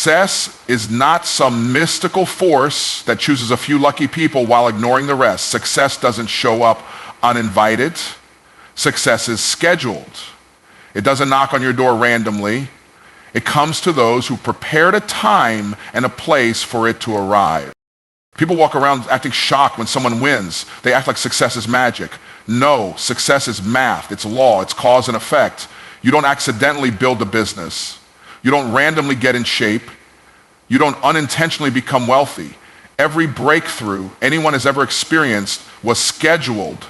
Success is not some mystical force that chooses a few lucky people while ignoring the rest. Success doesn't show up uninvited. Success is scheduled. It doesn't knock on your door randomly. It comes to those who prepared a time and a place for it to arrive. People walk around acting shocked when someone wins. They act like success is magic. No, success is math. It's law. It's cause and effect. You don't accidentally build a business. You don't randomly get in shape. You don't unintentionally become wealthy. Every breakthrough anyone has ever experienced was scheduled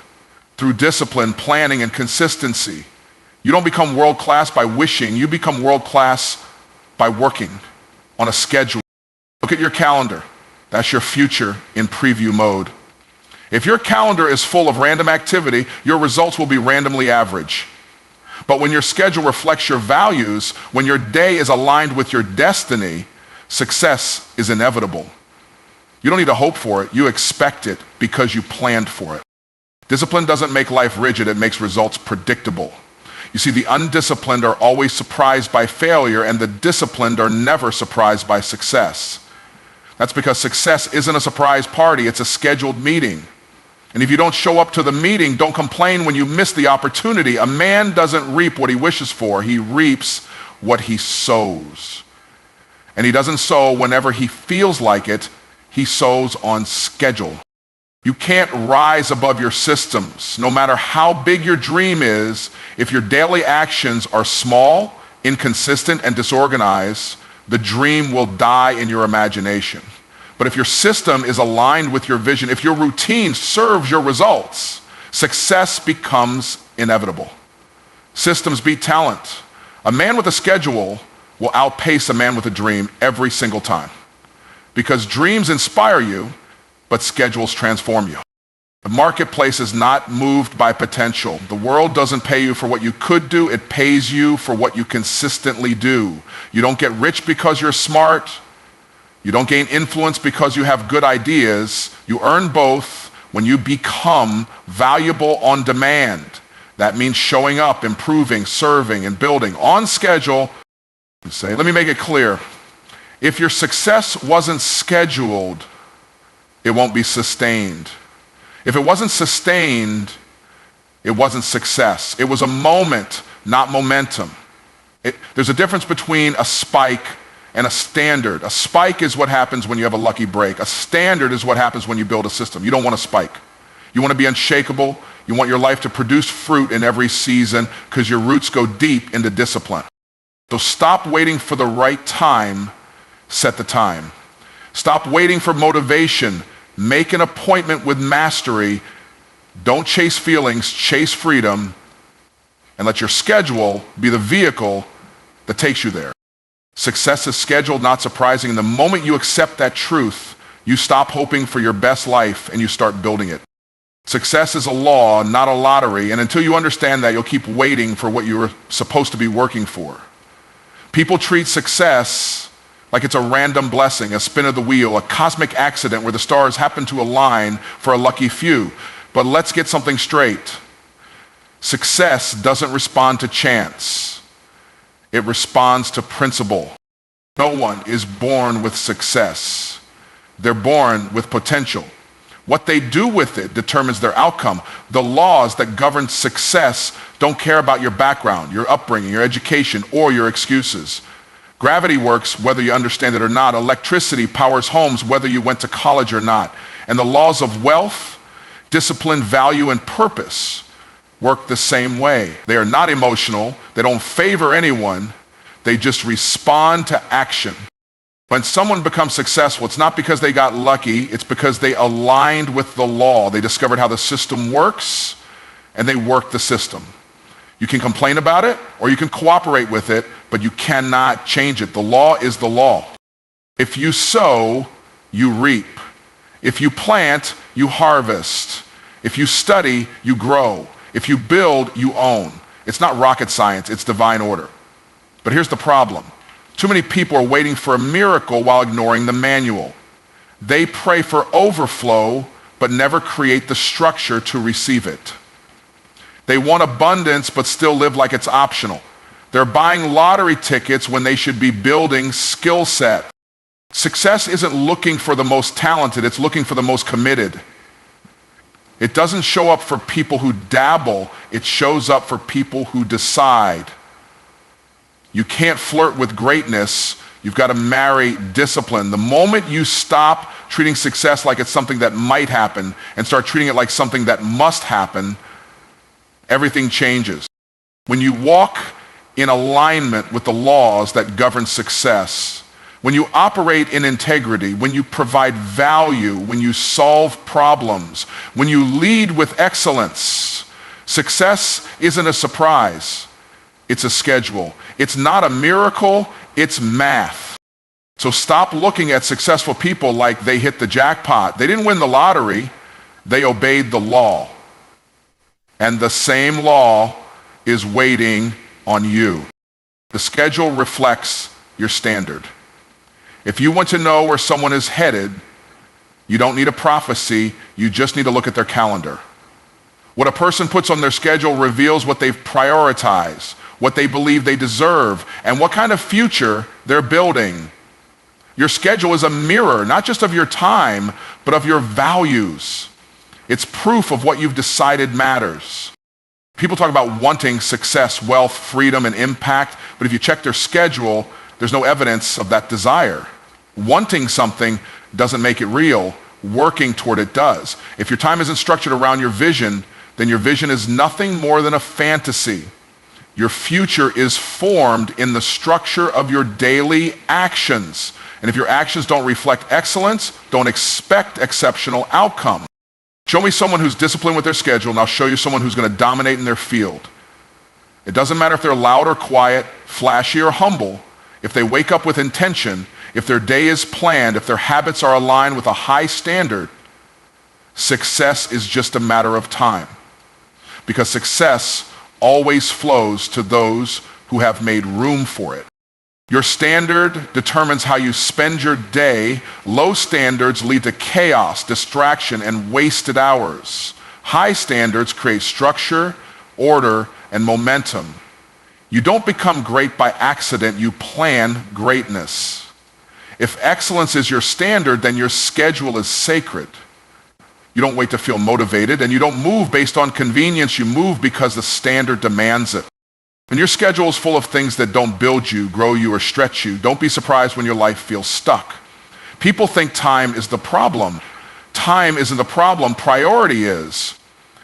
through discipline, planning, and consistency. You don't become world-class by wishing. You become world-class by working on a schedule. Look at your calendar. That's your future in preview mode. If your calendar is full of random activity, your results will be randomly average. But when your schedule reflects your values, when your day is aligned with your destiny, success is inevitable. You don't need to hope for it. You expect it because you planned for it. Discipline doesn't make life rigid. It makes results predictable. You see, the undisciplined are always surprised by failure, and the disciplined are never surprised by success. That's because success isn't a surprise party. It's a scheduled meeting. And if you don't show up to the meeting, don't complain when you miss the opportunity. A man doesn't reap what he wishes for. He reaps what he sows. And he doesn't sow whenever he feels like it. He sows on schedule. You can't rise above your systems. No matter how big your dream is, if your daily actions are small, inconsistent, and disorganized, the dream will die in your imagination. But if your system is aligned with your vision, if your routine serves your results, success becomes inevitable. Systems beat talent. A man with a schedule will outpace a man with a dream every single time. Because dreams inspire you, but schedules transform you. The marketplace is not moved by potential. The world doesn't pay you for what you could do. It pays you for what you consistently do. You don't get rich because you're smart. You don't gain influence because you have good ideas. You earn both when you become valuable on demand. That means showing up, improving, serving, and building on schedule. Let me make it clear. If your success wasn't scheduled, it won't be sustained. If it wasn't sustained, it wasn't success. It was a moment, not momentum. There's a difference between a spike and a standard. A spike is what happens when you have a lucky break. A standard is what happens when you build a system. You don't want a spike. You want to be unshakable. You want your life to produce fruit in every season because your roots go deep into discipline. So stop waiting for the right time. Set the time. Stop waiting for motivation. Make an appointment with mastery. Don't chase feelings, chase freedom, and let your schedule be the vehicle that takes you there. Success is scheduled, not surprising. The moment you accept that truth, you stop hoping for your best life and you start building it. Success is a law, not a lottery, and until you understand that, you'll keep waiting for what you were supposed to be working for. People treat success like it's a random blessing, a spin of the wheel, a cosmic accident where the stars happen to align for a lucky few. But let's get something straight. Success doesn't respond to chance. It responds to principle. No one is born with success. They're born with potential. What they do with it determines their outcome. The laws that govern success don't care about your background, your upbringing, your education, or your excuses. Gravity works whether you understand it or not. Electricity powers homes whether you went to college or not. And the laws of wealth, discipline, value, and purpose work the same way. They are not emotional. They don't favor anyone. They just respond to action. When someone becomes successful, it's not because they got lucky. It's because they aligned with the law. They discovered how the system works, and they worked the system. You can complain about it, or you can cooperate with it, but you cannot change it. The law is the law. If you sow, you reap. If you plant, you harvest. If you study, you grow. If you build, you own. It's not rocket science, it's divine order. But here's the problem. Too many people are waiting for a miracle while ignoring the manual. They pray for overflow, but never create the structure to receive it. They want abundance, but still live like it's optional. They're buying lottery tickets when they should be building skill set. Success isn't looking for the most talented, it's looking for the most committed. It doesn't show up for people who dabble, it shows up for people who decide. You can't flirt with greatness, you've got to marry discipline. The moment you stop treating success like it's something that might happen and start treating it like something that must happen, everything changes. When you walk in alignment with the laws that govern success, when you operate in integrity, when you provide value, when you solve problems, when you lead with excellence, success isn't a surprise, it's a schedule. It's not a miracle, it's math. So stop looking at successful people like they hit the jackpot. They didn't win the lottery, they obeyed the law. And the same law is waiting on you. The schedule reflects your standard. If you want to know where someone is headed, you don't need a prophecy, you just need to look at their calendar. What a person puts on their schedule reveals what they've prioritized, what they believe they deserve, and what kind of future they're building. Your schedule is a mirror, not just of your time, but of your values. It's proof of what you've decided matters. People talk about wanting success, wealth, freedom, and impact, but if you check their schedule, there's no evidence of that desire. Wanting something doesn't make it real. Working toward it does. If your time isn't structured around your vision, then your vision is nothing more than a fantasy. Your future is formed in the structure of your daily actions. And if your actions don't reflect excellence, don't expect exceptional outcome. Show me someone who's disciplined with their schedule, and I'll show you someone who's going to dominate in their field. It doesn't matter if they're loud or quiet, flashy or humble. If they wake up with intention, if their day is planned, if their habits are aligned with a high standard, success is just a matter of time. Because success always flows to those who have made room for it. Your standard determines how you spend your day. Low standards lead to chaos, distraction, and wasted hours. High standards create structure, order, and momentum. You don't become great by accident, you plan greatness. If excellence is your standard, then your schedule is sacred. You don't wait to feel motivated, and you don't move based on convenience, you move because the standard demands it. When your schedule is full of things that don't build you, grow you, or stretch you, don't be surprised when your life feels stuck. People think time is the problem. Time isn't the problem, priority is.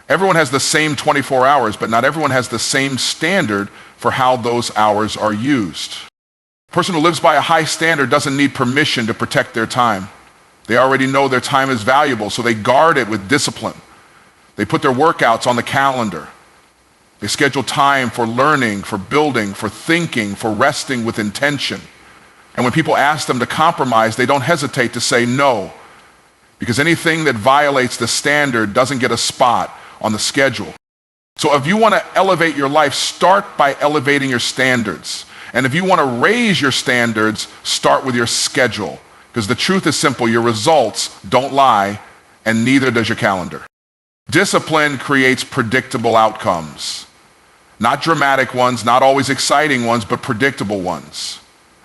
Everyone has the same 24 hours, but not everyone has the same standard for how those hours are used. A person who lives by a high standard doesn't need permission to protect their time. They already know their time is valuable, so they guard it with discipline. They put their workouts on the calendar. They schedule time for learning, for building, for thinking, for resting with intention. And when people ask them to compromise, they don't hesitate to say no, because anything that violates the standard doesn't get a spot on the schedule. So if you want to elevate your life, start by elevating your standards. And if you want to raise your standards, start with your schedule. Because the truth is simple, your results don't lie, and neither does your calendar. Discipline creates predictable outcomes. Not dramatic ones, not always exciting ones, but predictable ones.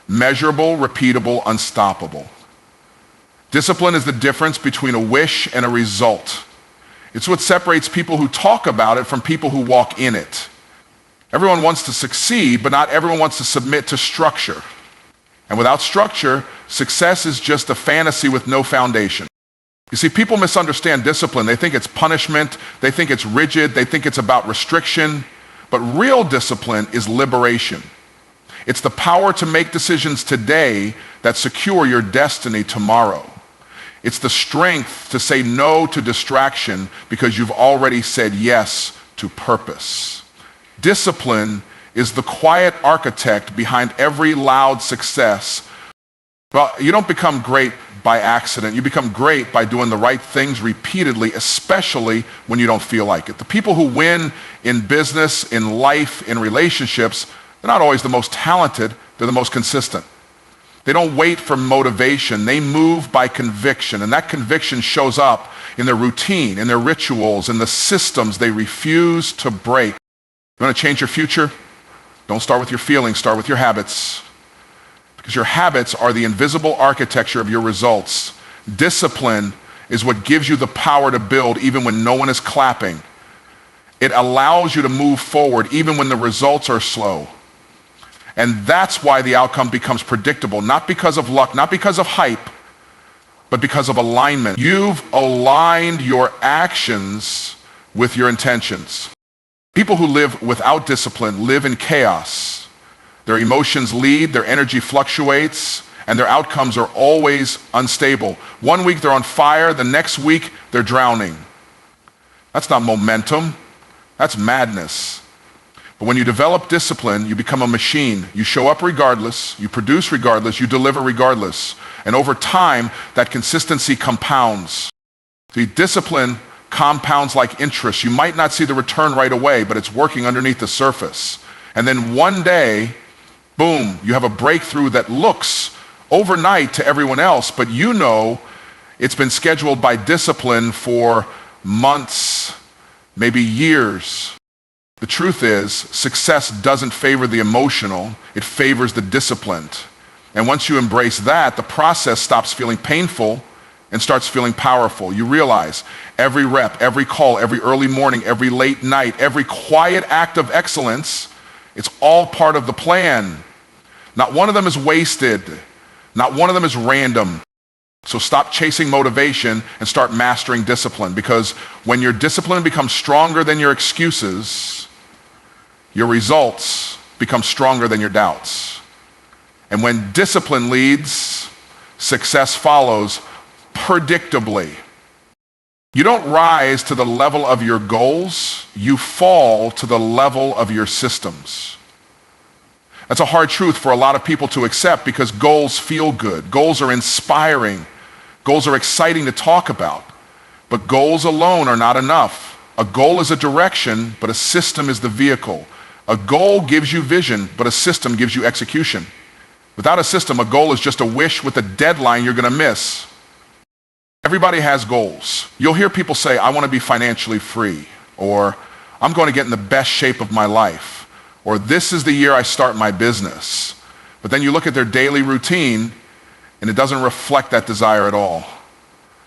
Measurable, repeatable, unstoppable. Discipline is the difference between a wish and a result. It's what separates people who talk about it from people who walk in it. Everyone wants to succeed, but not everyone wants to submit to structure. And without structure, success is just a fantasy with no foundation. You see, people misunderstand discipline. They think it's punishment, they think it's rigid, they think it's about restriction. But real discipline is liberation. It's the power to make decisions today that secure your destiny tomorrow. It's the strength to say no to distraction because you've already said yes to purpose. Discipline is the quiet architect behind every loud success. Well, you don't become great by accident. You become great by doing the right things repeatedly, especially when you don't feel like it. The people who win in business, in life, in relationships, they're not always the most talented, they're the most consistent. They don't wait for motivation, they move by conviction, and that conviction shows up in their routine, in their rituals, in the systems they refuse to break. You want to change your future? Don't start with your feelings, start with your habits. Because your habits are the invisible architecture of your results. Discipline is what gives you the power to build even when no one is clapping. It allows you to move forward even when the results are slow. And that's why the outcome becomes predictable, not because of luck, not because of hype, but because of alignment. You've aligned your actions with your intentions. People who live without discipline live in chaos. Their emotions lead, their energy fluctuates, and their outcomes are always unstable. One week they're on fire, the next week they're drowning. That's not momentum, that's madness. But when you develop discipline, you become a machine. You show up regardless, you produce regardless, you deliver regardless. And over time, that consistency compounds. The discipline compounds like interest. You might not see the return right away, but it's working underneath the surface. And then one day, boom, you have a breakthrough that looks overnight to everyone else, but you know it's been scheduled by discipline for months, maybe years. The truth is, success doesn't favor the emotional, it favors the disciplined. And once you embrace that, the process stops feeling painful and starts feeling powerful. You realize every rep, every call, every early morning, every late night, every quiet act of excellence, it's all part of the plan. Not one of them is wasted. Not one of them is random. So stop chasing motivation and start mastering discipline, because when your discipline becomes stronger than your excuses, your results become stronger than your doubts. And when discipline leads, success follows predictably. You don't rise to the level of your goals, you fall to the level of your systems. That's a hard truth for a lot of people to accept, because goals feel good. Goals are inspiring. Goals are exciting to talk about. But goals alone are not enough. A goal is a direction, but a system is the vehicle. A goal gives you vision, but a system gives you execution. Without a system, a goal is just a wish with a deadline you're going to miss. Everybody has goals. You'll hear people say, I want to be financially free, or I'm going to get in the best shape of my life, or this is the year I start my business. But then you look at their daily routine, and it doesn't reflect that desire at all.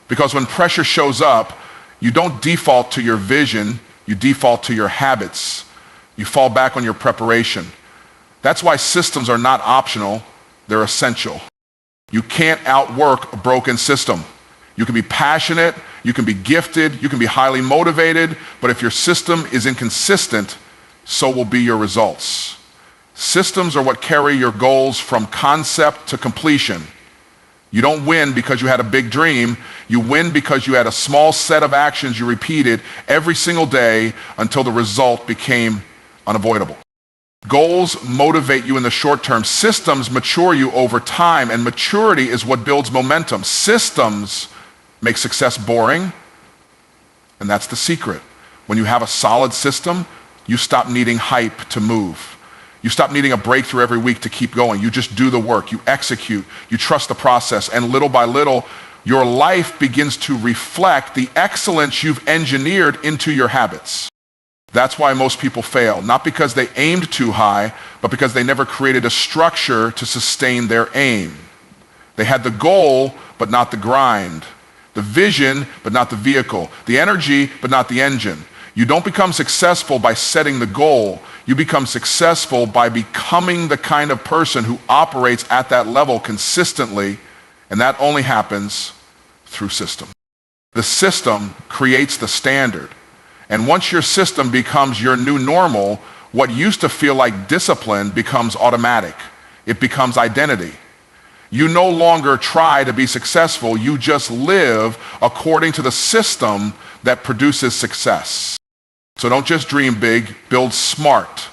Because when pressure shows up, you don't default to your vision, you default to your habits. You fall back on your preparation. That's why systems are not optional, they're essential. You can't outwork a broken system. You can be passionate, you can be gifted, you can be highly motivated, but if your system is inconsistent, so will be your results. Systems are what carry your goals from concept to completion. You don't win because you had a big dream, you win because you had a small set of actions you repeated every single day until the result became unavoidable. Goals motivate you in the short term. Systems mature you over time, and maturity is what builds momentum. Systems make success boring, and that's the secret. When you have a solid system, you stop needing hype to move. You stop needing a breakthrough every week to keep going. You just do the work, you execute, you trust the process, and little by little, your life begins to reflect the excellence you've engineered into your habits. That's why most people fail, not because they aimed too high, but because they never created a structure to sustain their aim. They had the goal, but not the grind. The vision, but not the vehicle. The energy, but not the engine. You don't become successful by setting the goal. You become successful by becoming the kind of person who operates at that level consistently, and that only happens through system. The system creates the standard. And once your system becomes your new normal, what used to feel like discipline becomes automatic. It becomes identity. You no longer try to be successful, you just live according to the system that produces success. So don't just dream big, build smart.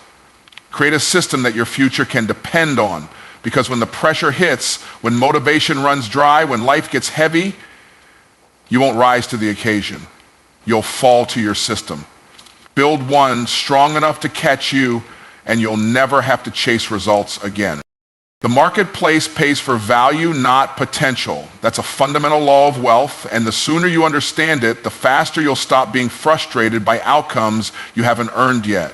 Create a system that your future can depend on, because when the pressure hits, when motivation runs dry, when life gets heavy, you won't rise to the occasion. You'll fall to your system. Build one strong enough to catch you, and you'll never have to chase results again. The marketplace pays for value, not potential. That's a fundamental law of wealth, and the sooner you understand it, the faster you'll stop being frustrated by outcomes you haven't earned yet.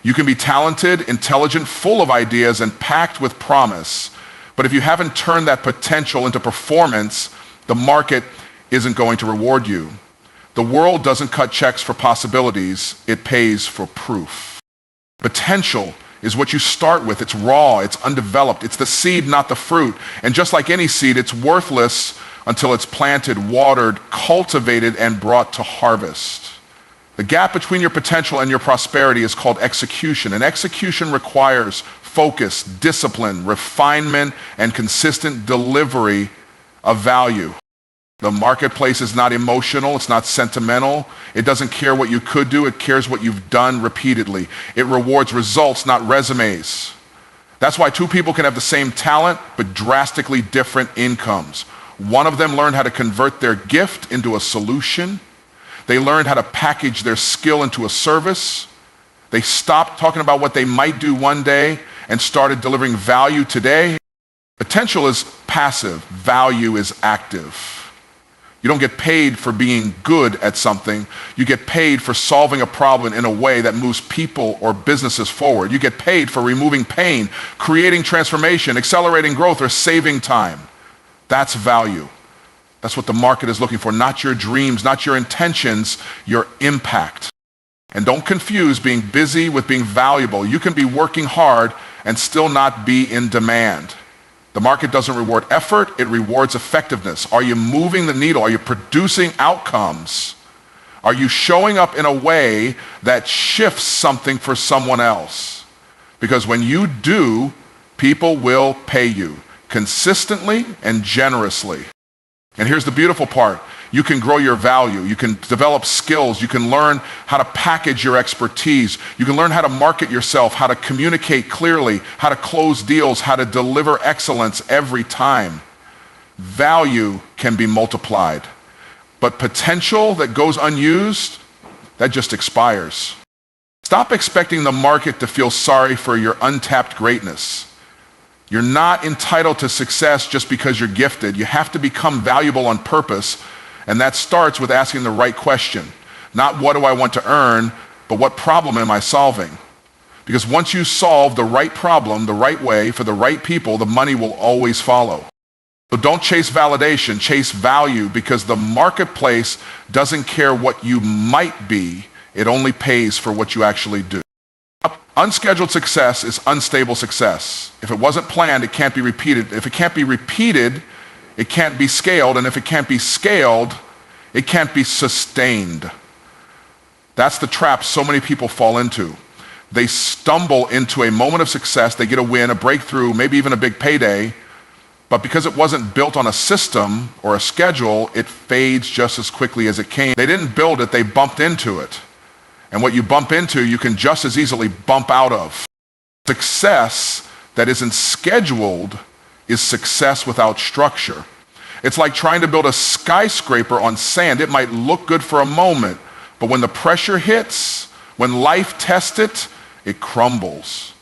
You can be talented, intelligent, full of ideas, and packed with promise. But if you haven't turned that potential into performance, the market isn't going to reward you. The world doesn't cut checks for possibilities, it pays for proof. Potential is what you start with. It's raw, it's undeveloped, it's the seed, not the fruit. And just like any seed, it's worthless until it's planted, watered, cultivated, and brought to harvest. The gap between your potential and your prosperity is called execution, and execution requires focus, discipline, refinement, and consistent delivery of value. The marketplace is not emotional, it's not sentimental. It doesn't care what you could do, it cares what you've done repeatedly. It rewards results, not resumes. That's why two people can have the same talent, but drastically different incomes. One of them learned how to convert their gift into a solution. They learned how to package their skill into a service. They stopped talking about what they might do one day and started delivering value today. Potential is passive, value is active. You don't get paid for being good at something. You get paid for solving a problem in a way that moves people or businesses forward. You get paid for removing pain, creating transformation, accelerating growth, or saving time. That's value. That's what the market is looking for, not your dreams, not your intentions, your impact. And don't confuse being busy with being valuable. You can be working hard and still not be in demand. The market doesn't reward effort, it rewards effectiveness. Are you moving the needle? Are you producing outcomes? Are you showing up in a way that shifts something for someone else? Because when you do, people will pay you consistently and generously. And here's the beautiful part. You can grow your value. You can develop skills. You can learn how to package your expertise. You can learn how to market yourself, how to communicate clearly, how to close deals, how to deliver excellence every time. Value can be multiplied. But potential that goes unused, that just expires. Stop expecting the market to feel sorry for your untapped greatness. You're not entitled to success just because you're gifted. You have to become valuable on purpose. And that starts with asking the right question. Not what do I want to earn, but what problem am I solving? Because once you solve the right problem the right way for the right people, the money will always follow. So don't chase validation, chase value, because the marketplace doesn't care what you might be. It only pays for what you actually do. Unscheduled success is unstable success. If it wasn't planned, it can't be repeated. If it can't be repeated, it can't be scaled, and if it can't be scaled, it can't be sustained. That's the trap so many people fall into. They stumble into a moment of success, they get a win, a breakthrough, maybe even a big payday, but because it wasn't built on a system or a schedule, it fades just as quickly as it came. They didn't build it, they bumped into it. And what you bump into, you can just as easily bump out of. Success that isn't scheduled is success without structure. It's like trying to build a skyscraper on sand. It might look good for a moment, but when the pressure hits, when life tests it, it crumbles.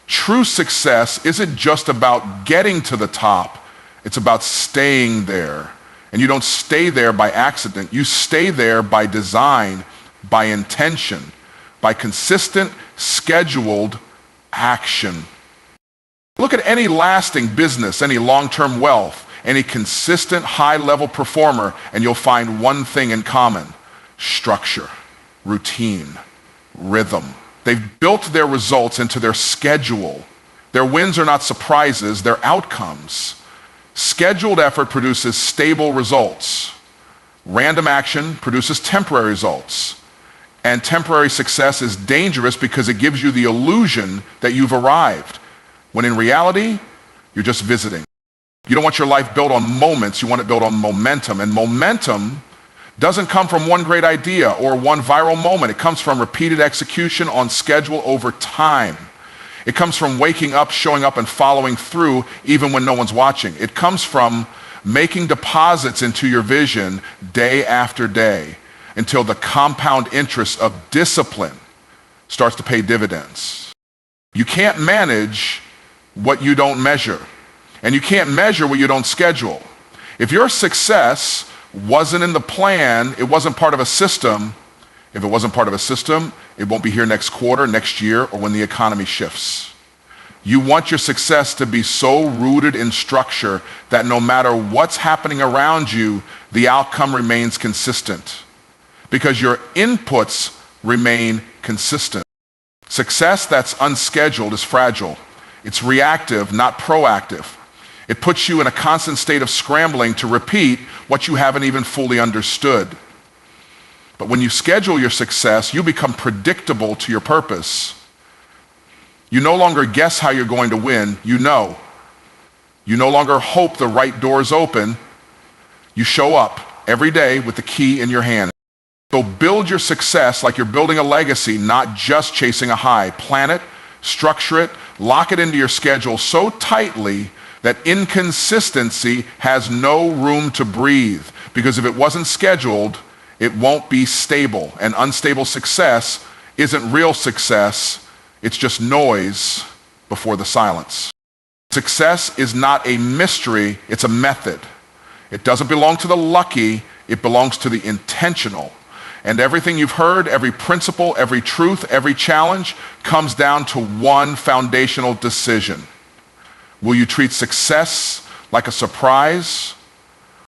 True success isn't just about getting to the top, it's about staying there. And you don't stay there by accident. You stay there by design, by intention, by consistent, scheduled action. Look at any lasting business, any long-term wealth, any consistent high-level performer, and you'll find one thing in common: structure, routine, rhythm. They've built their results into their schedule. Their wins are not surprises, they're outcomes. Scheduled effort produces stable results. Random action produces temporary results. And temporary success is dangerous because it gives you the illusion that you've arrived, when in reality, you're just visiting. You don't want your life built on moments, you want it built on momentum. And momentum doesn't come from one great idea or one viral moment. It comes from repeated execution on schedule over time. It comes from waking up, showing up, and following through even when no one's watching. It comes from making deposits into your vision day after day until the compound interest of discipline starts to pay dividends. You can't manage what you don't measure, and you can't measure what you don't schedule. If your success wasn't in the plan, it wasn't part of a system, If it wasn't part of a system, it won't be here next quarter, next year, or when the economy shifts. You want your success to be so rooted in structure that no matter what's happening around you, the outcome remains consistent because your inputs remain consistent. Success that's unscheduled is fragile. It's reactive, not proactive. It puts you in a constant state of scrambling to repeat what you haven't even fully understood. But when you schedule your success, you become predictable to your purpose. You no longer guess how you're going to win, you know. You no longer hope the right doors open. You show up every day with the key in your hand. So build your success like you're building a legacy, not just chasing a high. Plan it, structure it, lock it into your schedule so tightly that inconsistency has no room to breathe. Because if it wasn't scheduled, it won't be stable. And unstable success isn't real success. It's just noise before the silence. Success is not a mystery, it's a method. It doesn't belong to the lucky, it belongs to the intentional. And everything you've heard, every principle, every truth, every challenge comes down to one foundational decision. Will you treat success like a surprise